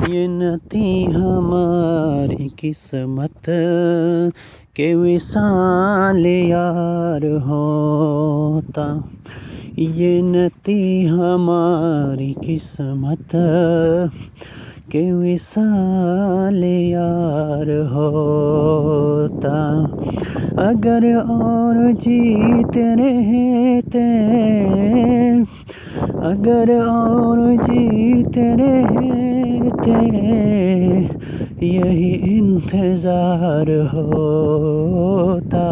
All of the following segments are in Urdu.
یہ نہ تھی ہماری قسمت کہ وصال یار ہوتا، یہ نہ تھی ہماری قسمت کہ وصال یار ہوتا، اگر اور جیتے رہتے، اگر اور جیتے رہتے، یہی انتظار ہوتا،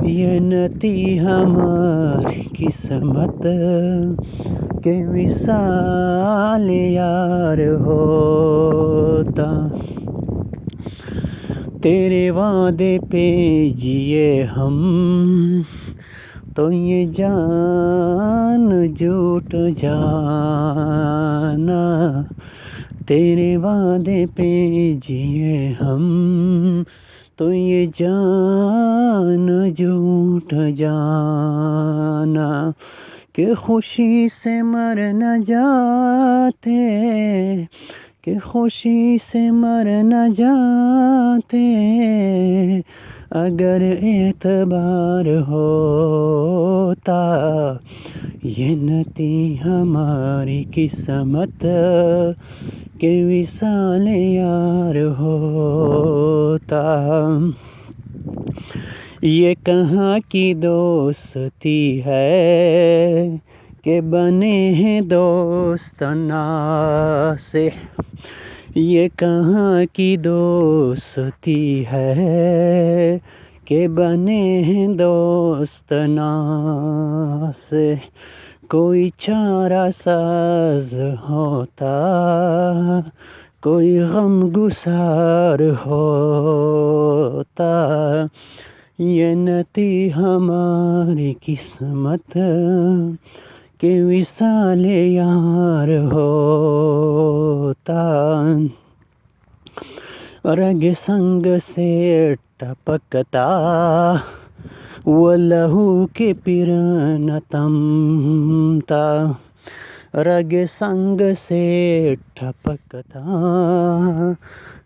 یہ نہ تھی ہماری قسمت کہ وصال یار ہوتا، تیرے وعدے پہ جیے ہم تو یہ جان جھوٹ جانا، تیرے وعدے پہ جیے ہم تو یہ جان جھوٹ جانا، کہ خوشی سے مر نہ جاتے، کہ خوشی سے مر نہ جاتے، اگر اعتبار ہوتا، یہ نہ تھی ہماری قسمت کہ وصال یار ہوتا، یہ کہاں کی دوستی ہے کہ بنے ہیں دوست ناصح، یہ کہاں کی دوستی ہے کہ بنے ہیں دوست ناصح، کوئی چارہ ساز ہوتا، کوئی غم گسار ہوتا، یہ نہ تھی ہماری قسمت کہ وصال یار ہوتا، رگ سنگ سے ٹپکتا وہ لہو کے پھر نہ تمتا، رگ سنگ سے ٹپکتا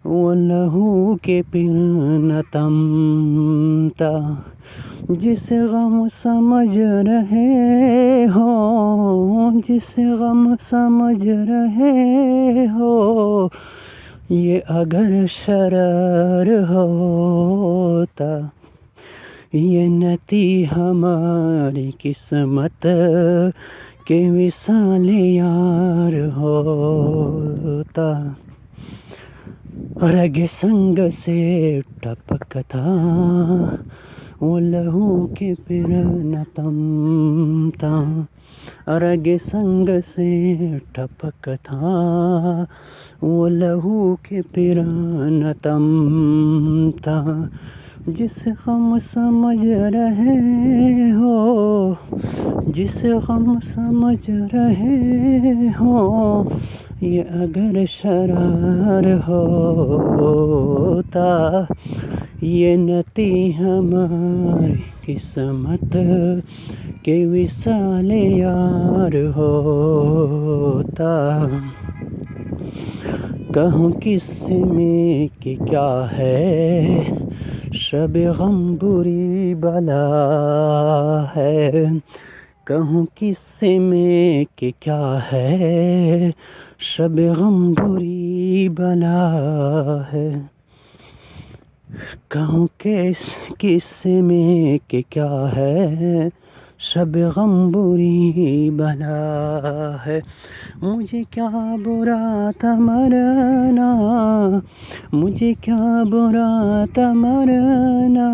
وہ لہو کے پھر نہ تمتا، جس غم سمجھ رہے ہو، جس غم سمجھ رہے ہو، یہ اگر شرر ہوتا، یہ نہ تھی ہماری قسمت کہ وصال یار ہوتا، رگ سنگ سے ٹپکتا وہ لہو کے پھر نہ تمتا، رگ سنگ سے ٹپکتا وہ لہو کے پھر نہ تمتا، جس غم سمجھ رہے ہو، جس غم سمجھ رہے ہو، یہ اگر شرار ہوتا، یہ نہ تھی ہماری قسمت کہ وصال یار ہوتا، کہوں کس میں کہ کیا ہے شب غم بری بلا ہے، کہوں کس میں کہ کیا ہے شب غم بری بلا ہے، کہوں کس میں کہ کیا ہے شب غم بری بلا ہے، مجھے کیا برا تھا مرنا، مجھے کیا برا تھا مرنا،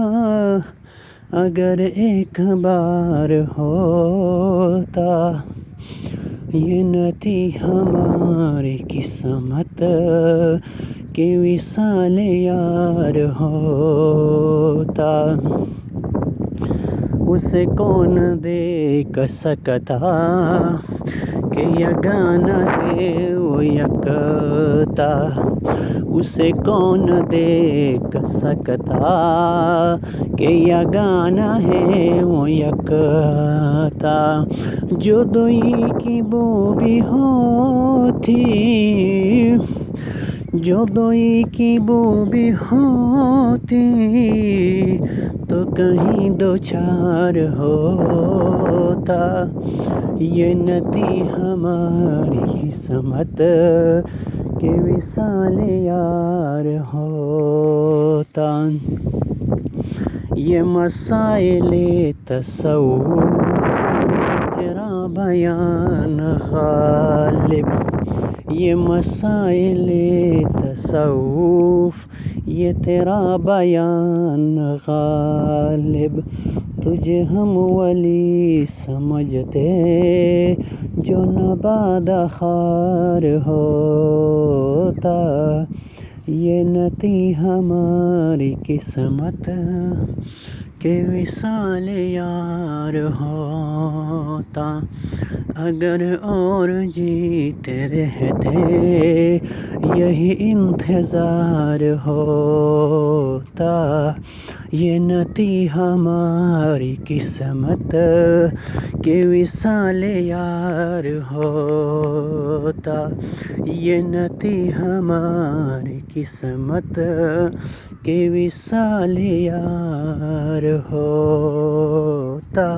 اگر ایک بار ہوتا، یہ نہ تھی ہماری قسمت کہ وصال یار ہوتا، اسے کون دیکھ سکتا کہ یگانہ ہے وہ یکتا، اسے کون دیکھ سکتا کہ یگانہ ہے وہ یکتا، جو دوئی کی بو بھی ہوتی، جو دوئی کی بو بھی ہوتی تو کہیں دو چار ہوتا، یہ نہ تھی ہماری قسمت کہ وصال یار ہوتا، یہ مسائل تصوف تیرا بیان غالب، یہ مسائل تصوف یہ تیرا بیان غالب، تجھے ہم ولی سمجھتے جو نباد خار ہوتا، یہ نہ تھی ہماری قسمت کہ وصال یار ہوتا، اگر اور جیتے رہتے یہی انتظار ہوتا، یہ نہ تھی ہماری قسمت کہ وصال یار ہوتا، یہ نہ تھی ہماری قسمت کہ وصال یار ہوتا۔